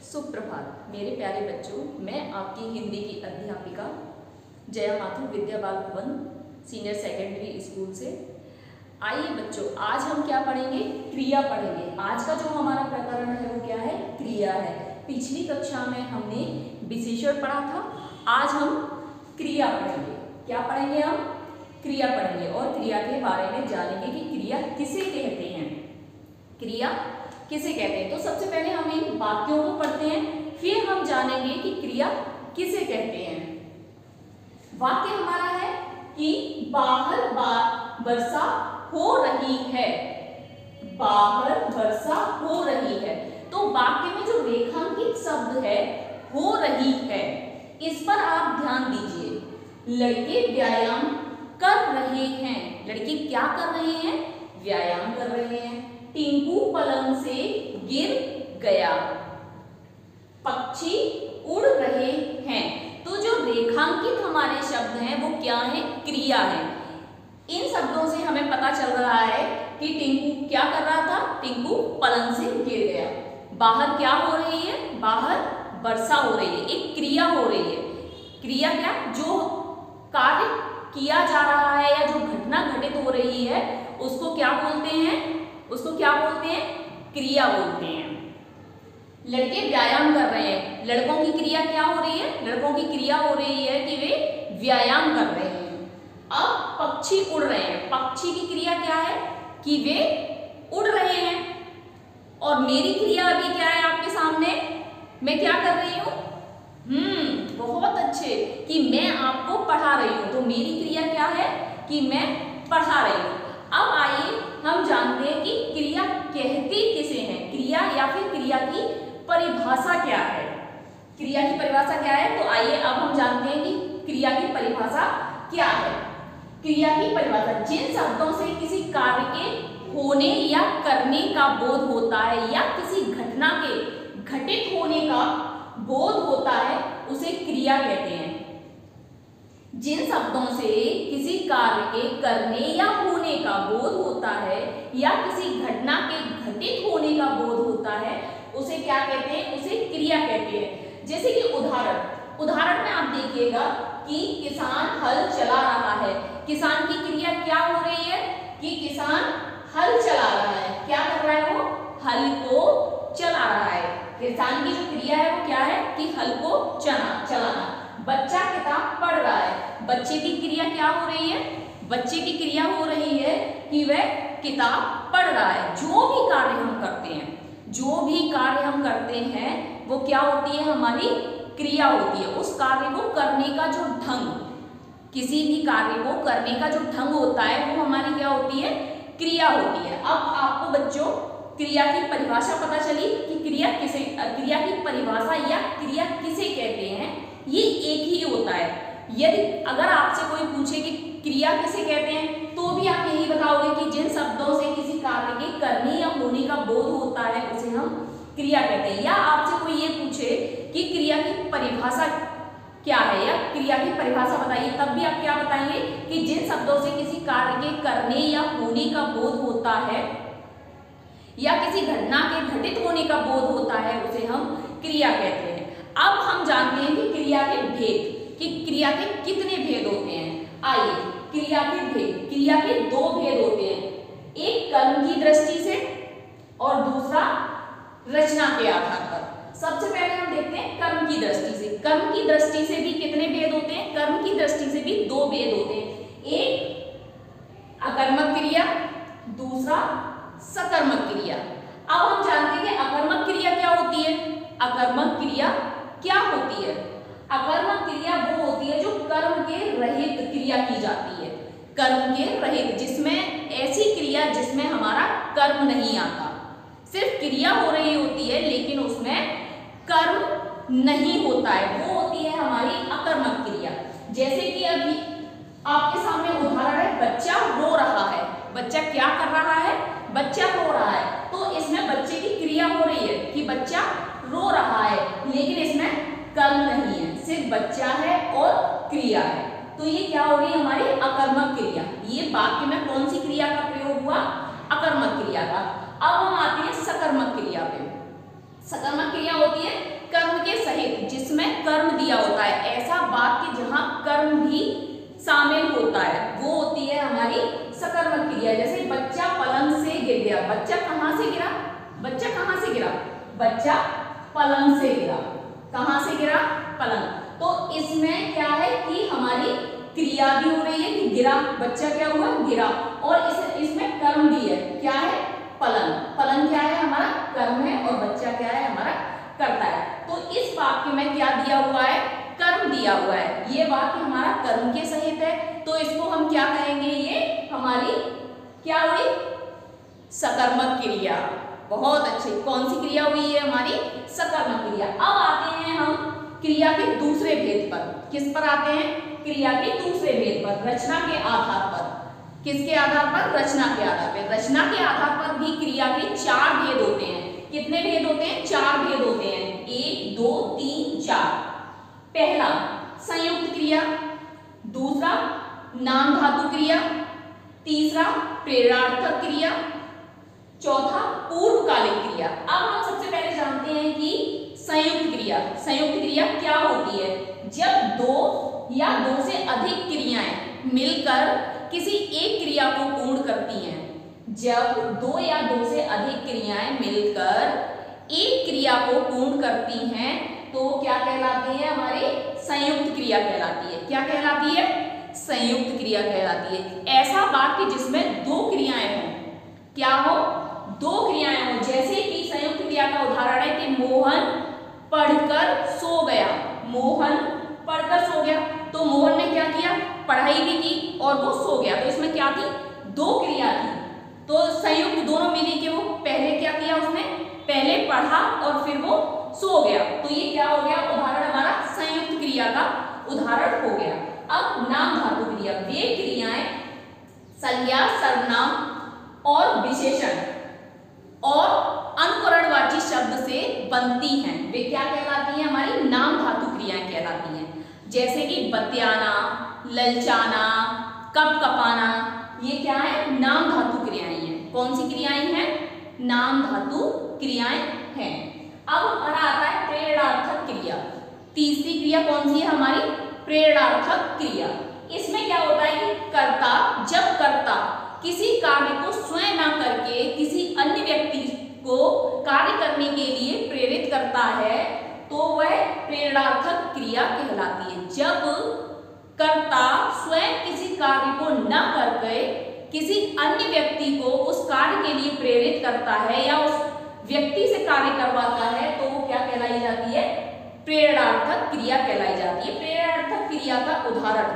सुप्रभात मेरे प्यारे बच्चों, मैं आपकी हिंदी की अध्यापिका जया माथुर विद्या बाल भवन सीनियर सेकेंडरी स्कूल से। आइए बच्चों, आज हम क्या पढ़ेंगे? क्रिया पढ़ेंगे। आज का जो हमारा प्रकरण है वो क्या है? क्रिया है। पिछली कक्षा में हमने विशेषण पढ़ा था, आज हम क्रिया पढ़ेंगे। क्या पढ़ेंगे? हम क्रिया पढ़ेंगे और क्रिया के बारे में जानेंगे कि क्रिया किसे कहते हैं। क्रिया किसे कहते हैं? तो सबसे पहले हम इन वाक्यों को पढ़ते हैं, फिर हम जानेंगे कि क्रिया किसे कहते हैं। वाक्य हमारा है कि बाहर वर्षा हो रही है। बाहर वर्षा हो रही है। तो वाक्य में जो रेखांकित शब्द है हो रही है, इस पर आप ध्यान दीजिए। लड़के व्यायाम कर रहे हैं। लड़के क्या कर रहे हैं? व्यायाम कर रहे हैं। टिंकू पलंग से गिर गया। पक्षी उड़ रहे हैं। तो जो रेखांकित हमारे शब्द हैं वो क्या है? क्रिया है। इन शब्दों से हमें पता चल रहा है कि टिंकू क्या कर रहा था? टिंकू पलंग से गिर गया। बाहर क्या हो रही है? बाहर वर्षा हो रही है। एक क्रिया हो रही है। क्रिया क्या? जो कार्य किया जा रहा है या जो घटना घटित हो रही है उसको क्या बोलते हैं? उसको क्या बोलते हैं? क्रिया बोलते हैं। लड़के व्यायाम कर रहे हैं। लड़कों की क्रिया क्या हो रही है? लड़कों की क्रिया हो रही है कि वे व्यायाम कर रहे हैं। अब पक्षी उड़ रहे हैं। पक्षी की क्रिया क्या है? कि वे उड़ रहे हैं। और मेरी क्रिया अभी क्या है आपके सामने? मैं क्या कर रही हूं? बहुत अच्छे, कि मैं आपको पढ़ा रही हूं। तो मेरी क्रिया क्या है? कि मैं पढ़ा रही हूं। अब आइए हम जानते हैं कि क्रिया कहती किसे हैं। क्रिया या फिर क्रिया की परिभाषा क्या है? क्रिया की परिभाषा क्या है? तो आइए अब हम जानते हैं कि क्रिया की परिभाषा क्या है। क्रिया की परिभाषा, जिन शब्दों से किसी कार्य के होने या करने का बोध होता है या किसी घटना के घटित होने का बोध होता है उसे क्रिया कहते हैं। जिन शब्दों से किसी कार्य के करने या होने का बोध होता है या किसी घटना के घटित होने का बोध होता है उसे क्या कहते हैं? उसे क्रिया कहते हैं। जैसे कि उदाहरण में आप देखिएगा कि किसान हल चला रहा है। किसान की क्रिया क्या हो रही है? कि किसान हल चला रहा है। क्या कर रहा है? वो हल को चला रहा है। किसान की जो क्रिया है वो क्या है? कि हल को चलाना। बच्चा किताब पढ़ रहा है। बच्चे की क्रिया क्या हो रही है? बच्चे की क्रिया हो रही है कि वह किताब पढ़ रहा है। जो भी कार्य हम करते हैं वो क्या होती है? हमारी क्रिया होती है। उस कार्य को करने का जो ढंग, किसी भी कार्य को करने का जो ढंग होता है वो हमारी क्या होती है? क्रिया होती है। अब आपको बच्चों क्रिया की परिभाषा पता चली कि क्रिया की परिभाषा या क्रिया किसे कहते हैं। ये एक ही होता है। यदि अगर आपसे कोई पूछे कि क्रिया किसे कहते हैं तो भी आप यही बताओगे कि जिन शब्दों से किसी कार्य के करने या होने का बोध होता है उसे हम क्रिया कहते हैं। या आपसे कोई ये पूछे कि क्रिया की परिभाषा क्या है या क्रिया की परिभाषा बताइए, तब भी आप क्या बताएंगे? कि जिन शब्दों से किसी कार्य के करने या होने का बोध होता है या किसी घटना के घटित होने का बोध होता है उसे हम क्रिया कहते हैं। अब हम जानते हैं कि क्रिया के भेद, कि क्रिया के कितने भेद होते हैं। आइए, क्रिया के भेद, क्रिया के दो भेद होते हैं। एक कर्म की दृष्टि से और दूसरा रचना के आधार पर। सबसे पहले हम देखते हैं कर्म की दृष्टि से। कर्म की दृष्टि से भी कितने भेद होते हैं? कर्म की दृष्टि से भी दो भेद होते हैं। एक अकर्मक क्रिया, दूसरा सकर्मक क्रिया। अब हम जानते हैं कि अकर्मक क्रिया क्या होती है। अकर्मक क्रिया क्या होती है? अकर्मक क्रिया वो होती है जो कर्म के रहित क्रिया की जाती है। कर्म के रहित, जिसमें ऐसी क्रिया जिसमें हमारा कर्म नहीं आता, सिर्फ क्रिया हो रही होती है लेकिन उसमें कर्म नहीं होता है, वो होती है हमारी अकर्मक क्रिया। जैसे कि अभी आपके सामने उदाहरण है, बच्चा रो रहा है। बच्चा क्या कर रहा है? बच्चा रो रहा है। तो इसमें बच्चे की क्रिया हो रही है कि बच्चा रो रहा है, लेकिन इसमें कर्म नहीं है, सिर्फ बच्चा है और क्रिया है। तो ये क्या हो रही है? हमारी अकर्मक क्रिया। ये वाक्य में कौन सी क्रिया का प्रयोग हुआ? अकर्मक क्रिया का। अब हम आते हैं सकर्मक क्रिया पे। सकर्मक क्रिया होती है कर्म दिया होता है, ऐसा वाक्य जहां कर्म भी शामिल होता है वो होती है हमारी सकर्मक क्रिया। जैसे बच्चा पलंग से गिर गया, बच्चा कहां से गिरा, बच्चा कहां से गिरा, बच्चा पलंग से गिरा, कहां से गिरा, पलंग। तो इसमें क्या है कि हमारी क्रिया भी हो रही है कि गिरा, बच्चा क्या हुआ, गिरा, और इसमें कर्म भी है, क्या है, पलंग। पलंग क्या है, हमारा कर्म है, और बच्चा क्या है, हमारा कर्ता है। तो इस वाक्य में क्या दिया हुआ है, कर्म दिया हुआ है। ये वाक्य हमारा कर्म के सहित है, तो इसको हम क्या कहेंगे, ये हमारी क्या हुई, सकर्मक क्रिया। बहुत अच्छी, कौन सी क्रिया हुई है, हमारी सकर्मक क्रिया। अब आते हैं हम क्रिया के दूसरे भेद पर। किस पर आते हैं, क्रिया के दूसरे भेद पर, रचना के आधार पर। किसके आधार पर, रचना के आधार पर। रचना के आधार पर भी क्रिया के 4 भेद होते हैं। कितने भेद होते हैं, 4 भेद होते हैं, 1 2 3 4। पहला संयुक्त क्रिया, दूसरा नाम धातु क्रिया, तीसरा प्रेरणार्थक क्रिया, चौथा पूर्वकालिक क्रिया। अब हम सबसे पहले जानते हैं कि संयुक्त क्रिया। संयुक्त क्रिया क्या होती है, जब 2 या 2 से अधिक क्रियाएं मिलकर किसी एक क्रिया को पूर्ण करती हैं। जब 2 या 2 से अधिक क्रियाएं मिलकर एक क्रिया को पूर्ण करती हैं तो क्या कहलाती है, हमारी संयुक्त क्रिया कहलाती है। क्या कहलाती है, संयुक्त क्रिया कहलाती है। ऐसा वाक्य जिसमें 2 क्रियाएं हों, क्या हो, 2 क्रियाएं हों। जैसे कि संयुक्त क्रिया का उदाहरण है कि मोहन पढ़कर सो गया, मोहन पढ़कर सो गया, तो मोहन ने क्या किया, पढ़ाई भी की और वो सो गया। तो इसमें क्या थी, 2 क्रिया थी, तो संयुक्त दोनों मिली के वो पहले क्या किया, उसने पहले पढ़ा और फिर वो सो गया। तो ये क्या हो गया, उदाहरण हमारा संयुक्त क्रिया का उदाहरण हो गया। अब नाम धातु क्रिया, वे क्रियाएं संज्ञा, सर्वनाम और विशेषण और अनुकरणवाची शब्द से बनती हैं। वे क्या कहलाती हैं, हमारी नाम धातु क्रियाएं कहलाती हैं। जैसे कि बतियाना, ललचाना, कपकपाना, ये क्या है, नाम धातु क्रियाएं हैं। कौन सी क्रियाएं हैं, नाम धातु क्रियाएं हैं। अब हमारा आता है प्रेरणार्थक क्रिया। तीसरी क्रिया कौन सी है, हमारी प्रेरणार्थक क्रिया। इसमें क्या होता है कि कर्ता, जब कर्ता किसी कार्य को स्वयं ना करके किसी अन्य व्यक्ति को कार्य करने के लिए प्रेरित करता है तो वह प्रेरणार्थक क्रिया कहलाती है। जब कर्ता स्वयं किसी कार्य को न करके किसी अन्य व्यक्ति को उस कार्य के लिए प्रेरित करता है या उस व्यक्ति से कार्य करवाता है तो वो क्या कहलाई जाती है, प्रेरणार्थक क्रिया कहलाई जाती है। प्रेरणार्थक क्रिया का उदाहरण,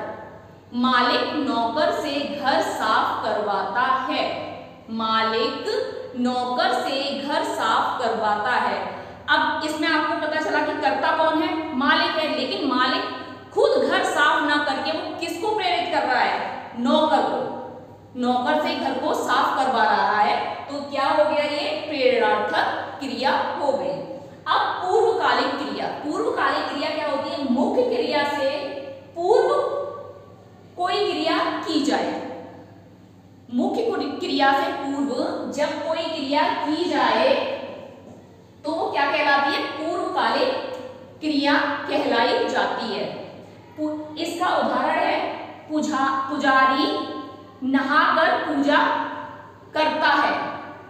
मालिक नौकर से घर साफ करवाता है, मालिक नौकर से घर साफ करवाता है। अब इसमें आपको पता चला कि कर्ता कौन है, मालिक है, लेकिन मालिक खुद घर साफ ना करके वो किसको प्रेरित कर रहा है, नौकर को, नौकर से घर को साफ करवा रहा है। तो क्या हो गया, ये प्रेरणार्थक क्रिया हो गई। अब पूर्वकालिक क्रिया, पूर्वकालिक क्रिया क्या होती है, मुख्य क्रिया से पूर्व कोई क्रिया की जाए। मुख्य क्रिया से पूर्व जब कोई क्रिया की जाए तो वो क्या कहलाती है, पूर्वकालिक क्रिया कहलाई जाती है। इसका उदाहरण है, पुजारी नहाकर पूजा करता है,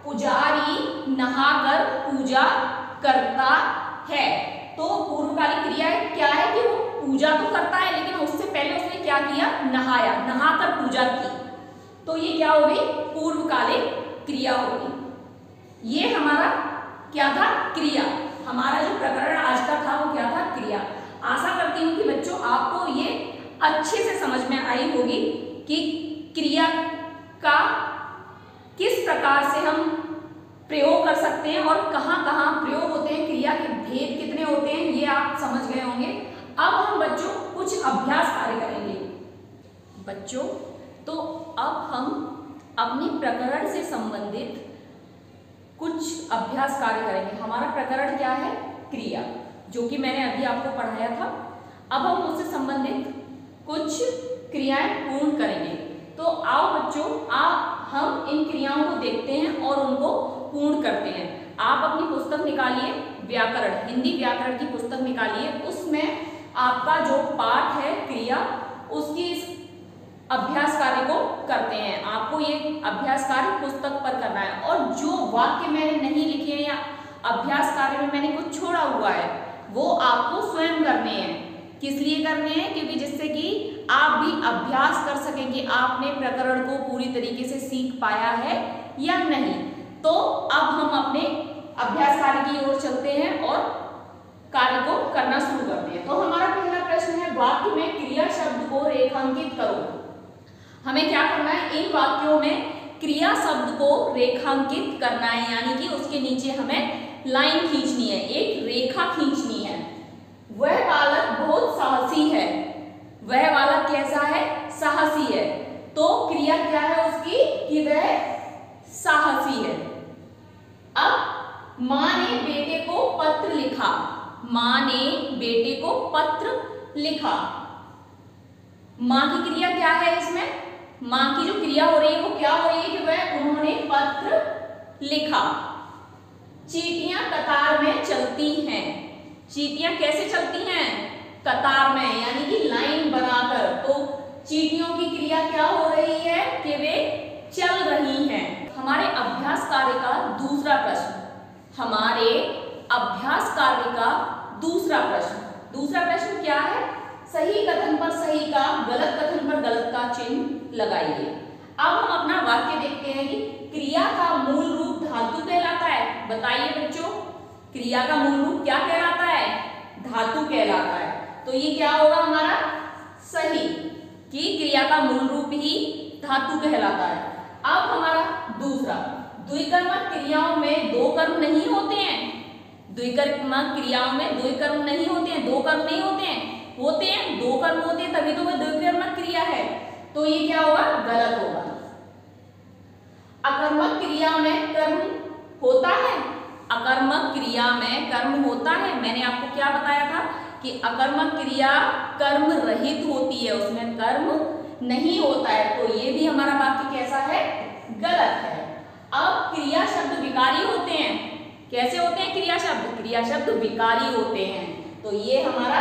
पुजारी नहाकर पूजा करता है। तो पूर्वकालिक क्रिया क्या है कि वो पूजा तो करता है लेकिन उससे पहले उसने क्या किया, नहाया, नहाकर पूजा की। तो ये क्या हो गई, पूर्वकालिक क्रिया हो गई। ये हमारा क्या था, क्रिया। हमारा जो प्रकरण आज का था वो क्या था, क्रिया। आशा करती हूँ कि बच्चों आपको ये अच्छे से समझ में आई होगी कि क्रिया का किस प्रकार से हम प्रयोग कर सकते हैं और कहाँ कहाँ प्रयोग होते हैं, क्रिया के भेद कितने होते हैं, ये आप समझ गए होंगे। अब हम बच्चों कुछ अभ्यास कार्य करेंगे। बच्चों तो अब हम अपने प्रकरण से संबंधित कुछ अभ्यास कार्य करेंगे। हमारा प्रकरण क्या है, क्रिया, जो कि मैंने अभी आपको पढ़ाया था। अब हम उससे संबंधित कुछ क्रियाएं पूर्ण करेंगे। तो आओ बच्चों, हम इन क्रियाओं को देखते हैं और उनको पूर्ण करते हैं। आप अपनी पुस्तक निकालिए, व्याकरण, हिंदी व्याकरण की पुस्तक निकालिए, उसमें आपका जो पाठ है क्रिया, उसकी इस अभ्यास कार्य को करते हैं। आपको ये अभ्यास कार्य पुस्तक पर करना है, और जो वाक्य मैंने नहीं लिखे हैं या अभ्यास कार्य में मैंने कुछ छोड़ा हुआ है वो आपको स्वयं करने हैं। किस लिए करने हैं? क्योंकि जिससे कि आप भी अभ्यास कर सकें कि आपने प्रकरण को पूरी तरीके से सीख पाया है या नहीं। तो अब हम अपने अभ्यास कार्य की ओर चलते हैं और कार्य को करना शुरू करते हैं। तो हमारा पहला प्रश्न है, वाक्य में क्रिया शब्द को रेखांकित करो। हमें क्या करना है? इन वाक्यों में क्रिया शब्द को रेखांकित करना है, यानी कि उसके नीचे हमें लाइन खींचनी है, एक रेखा खींचनी है। वह बालक बहुत साहसी है। वह बालक कैसा है? साहसी है। तो क्रिया क्या है उसकी? कि वह साहसी है। अब मां ने बेटे को पत्र लिखा। मां ने बेटे को पत्र लिखा। मां की क्रिया क्या है इसमें? मां की जो क्रिया हो रही है वो क्या हो रही है कि वह उन्होंने पत्र लिखा। चींटियां कतार में चलती हैं। चींटियां कैसे चलती हैं? कतार में, यानी कि लाइन बनाकर। तो चींटियों की क्रिया क्या हो रही है कि वे चल रही हैं। हमारे अभ्यास कार्य का दूसरा प्रश्न, हमारे अभ्यास कार्य का दूसरा प्रश्न क्या है? सही कथन पर सही का, गलत कथन पर गलत का चिन्ह लगाइए। अब हम अपना वाक्य देखते हैं कि क्रिया का मूल रूप धातु कहलाता है। बताइए बच्चों, क्रिया का मूल रूप क्या कहलाता है? धातु कहलाता है। तो ये क्या होगा हमारा? सही, कि क्रिया का मूल रूप ही धातु कहलाता है। अब हमारा दूसरा, द्विकर्मक क्रियाओं में दो कर्म नहीं होते हैं। द्विकर्मक क्रियाओं में दो कर्म नहीं होते हैं, दो कर्म नहीं होते हैं, होते हैं दो कर्म होते हैं, तभी तो वह द्विकर्मक क्रिया है। तो ये क्या होगा? गलत होगा। अकर्मक क्रिया में कर्म होता है। अकर्मक क्रिया में कर्म होता है। मैंने आपको क्या बताया था कि अकर्मक क्रिया कर्म रहित होती है, उसमें कर्म नहीं होता है। तो ये भी हमारा वाक्य कैसा है? गलत है। अब क्रिया शब्द विकारी होते हैं। कैसे होते हैं क्रिया शब्द? क्रिया शब्द विकारी होते हैं। तो ये हमारा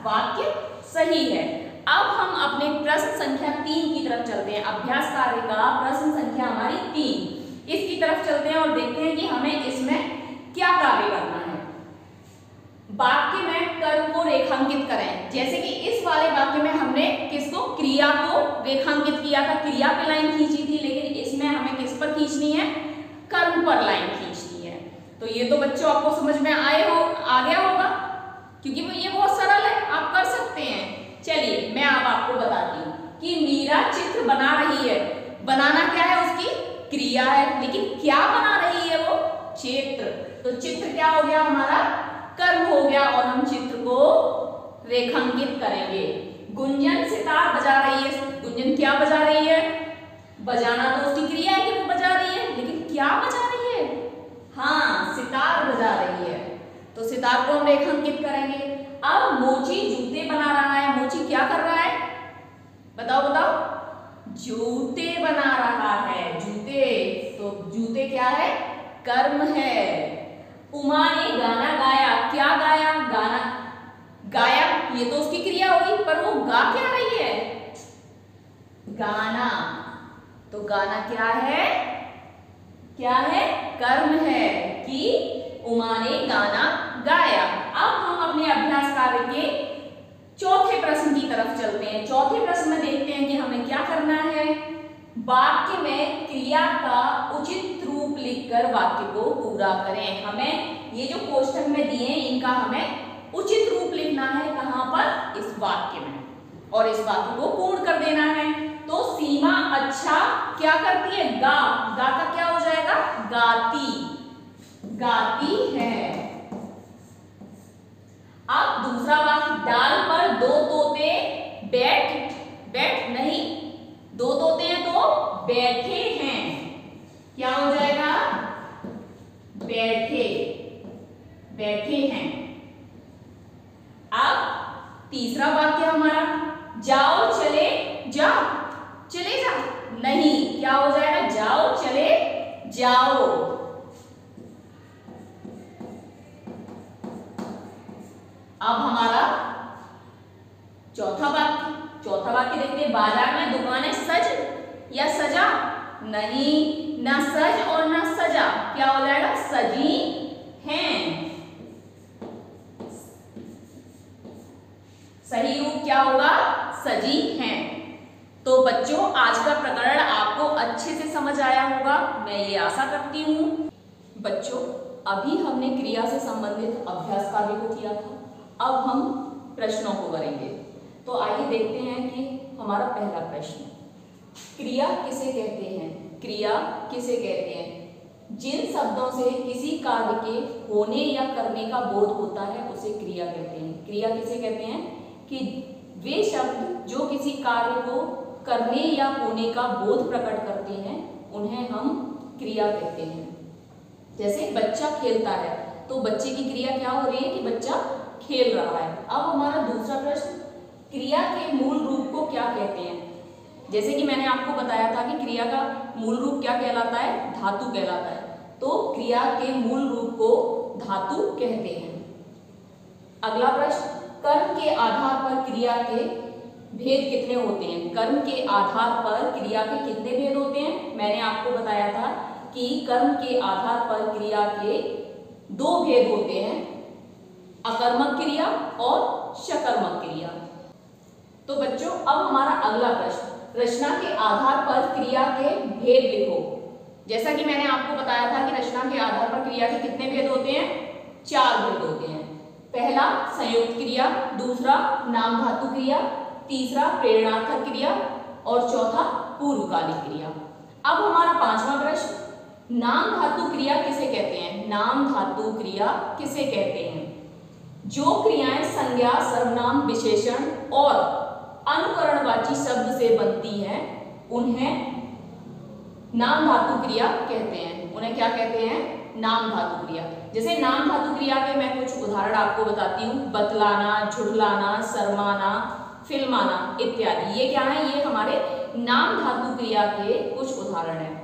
वाक्य सही है। अब हम अपने प्रश्न संख्या 3 की तरफ चलते हैं। अभ्यास कार्य का प्रश्न संख्या हमारी 3, इसकी तरफ चलते हैं और देखते हैं कि हमें इसमें क्या कार्य करना है। वाक्य में कर्म को रेखांकित करें। जैसे कि इस वाले वाक्य में हमने किसको? क्रिया को रेखांकित किया था, क्रिया पे लाइन खींची थी, लेकिन इसमें हमें किस पर खींचनी है? कर्म पर लाइन खींचनी है। तो ये तो बच्चों आपको समझ में आ गया होगा, क्योंकि ये बहुत सरल है, आप कर सकते हैं। चलिए मैं अब आपको बताती हूँ कि मीरा चित्र बना रही है। बनाना क्या है? उसकी क्रिया है, लेकिन क्या बना रही है वो? चित्र। तो चित्र क्या हो गया हमारा? कर्म हो गया, और हम चित्र को रेखांकित करेंगे। गुंजन सितार बजा रही है। गुंजन क्या बजा रही है? बजाना तो उसकी क्रिया है कि वो बजा रही है, लेकिन क्या बजा रही है? हाँ, सितार बजा रही है। तो सितार को हम रेखांकित करेंगे। अब मोची जूते बना रहा है। मोची क्या कर रहा है? बताओ बताओ। जूते बना रहा है। जूते, तो जूते क्या है? कर्म है। उमा ने गाना गाया। क्या गाया? गाना गाया, ये तो उसकी क्रिया होगी, पर वो गा क्या रही है? गाना। तो गाना क्या है? क्या है? कर्म है कि उमा ने गाना गाया। अब हम अपने अभ्यास कार्य के चौथे प्रश्न की तरफ चलते हैं। चौथे प्रश्न में देखते हैं कि हमें क्या करना है। वाक्य में क्रिया का उचित रूप लिखकर वाक्य को पूरा करें। हमें ये जो कोष्ठक में दिए हैं इनका हमें उचित रूप लिखना है। कहां पर? इस वाक्य में, और इस वाक्य को पूर्ण कर देना है। तो सीमा अच्छा क्या करती है? गा। गा का क्या हो जाएगा? गाती। गाती है। अब दूसरा वाक्य, डाल पर दो तोते बैठ नहीं, दो तोते हैं तो बैठे हैं। क्या हो जाएगा? बैठे हैं। अब तीसरा वाक्य हमारा, जाओ चले जा नहीं, क्या हो जाएगा? जाओ चले जाओ। अब हमारा चौथा वाक्य देखते हैं, बाजार में दुकानें सज या सजा? नहीं, ना सज और ना सजा, क्या हो जाएगा? सजी हैं। सही रूप क्या होगा? सजी हैं। तो बच्चों आज का प्रकरण आपको अच्छे से समझ आया होगा, मैं ये आशा करती हूँ। बच्चों अभी हमने क्रिया से संबंधित अभ्यास कार्य को किया था, अब हम प्रश्नों को करेंगे। तो आइए देखते हैं कि हमारा पहला प्रश्न, क्रिया किसे कहते हैं? क्रिया किसे कहते हैं? जिन शब्दों से किसी कार्य के होने या करने का बोध होता है उसे क्रिया कहते हैं। क्रिया किसे कहते हैं? कि वे शब्द जो किसी कार्य को करने या होने का बोध प्रकट करते हैं उन्हें हम क्रिया कहते हैं। जैसे बच्चा खेलता है तो बच्चे की क्रिया क्या हो रही है? कि बच्चा खेल रहा है। अब हमारा दूसरा प्रश्न, क्रिया के मूल रूप को क्या कहते हैं? जैसे कि मैंने आपको बताया था कि क्रिया का मूल रूप क्या कहलाता है? धातु कहलाता है। तो क्रिया के मूल रूप को धातु कहते हैं। अगला प्रश्न, कर्म के आधार पर क्रिया के भेद कितने होते हैं? कर्म के आधार पर क्रिया के कितने भेद होते हैं? मैंने आपको बताया था कि कर्म के आधार पर क्रिया के 2 भेद होते हैं, अकर्मक क्रिया और सकर्मक क्रिया। तो बच्चों अब हमारा अगला प्रश्न, रचना के आधार पर क्रिया के भेद लिखो। जैसा कि मैंने आपको बताया था कि रचना के आधार पर क्रिया के कितने भेद होते हैं? 4 भेद होते हैं। पहला संयुक्त क्रिया, दूसरा नाम धातु क्रिया, तीसरा प्रेरणार्थक क्रिया और चौथा पूर्वकालिक क्रिया। अब हमारा 5वां प्रश्न, नाम धातु क्रिया किसे कहते हैं? नाम धातु क्रिया किसे कहते हैं? जो क्रियाएं संज्ञा, सर्वनाम, विशेषण और अनुकरणवाची शब्द से बनती हैं उन्हें नाम धातु क्रिया कहते हैं। उन्हें क्या कहते हैं? नाम धातु क्रिया। जैसे नाम धातु क्रिया के मैं कुछ उदाहरण आपको बताती हूँ, बतलाना, झुठलाना, शर्माना, फिल्माना इत्यादि। ये क्या है? ये हमारे नाम धातु क्रिया के कुछ उदाहरण हैं।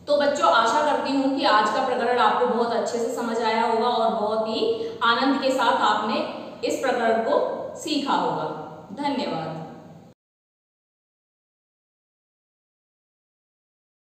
तो बच्चों आशा करती हूँ कि आज का प्रकरण आपको बहुत अच्छे से समझ आया होगा और बहुत ही आनंद के साथ आपने इस प्रकरण को सीखा होगा। धन्यवाद।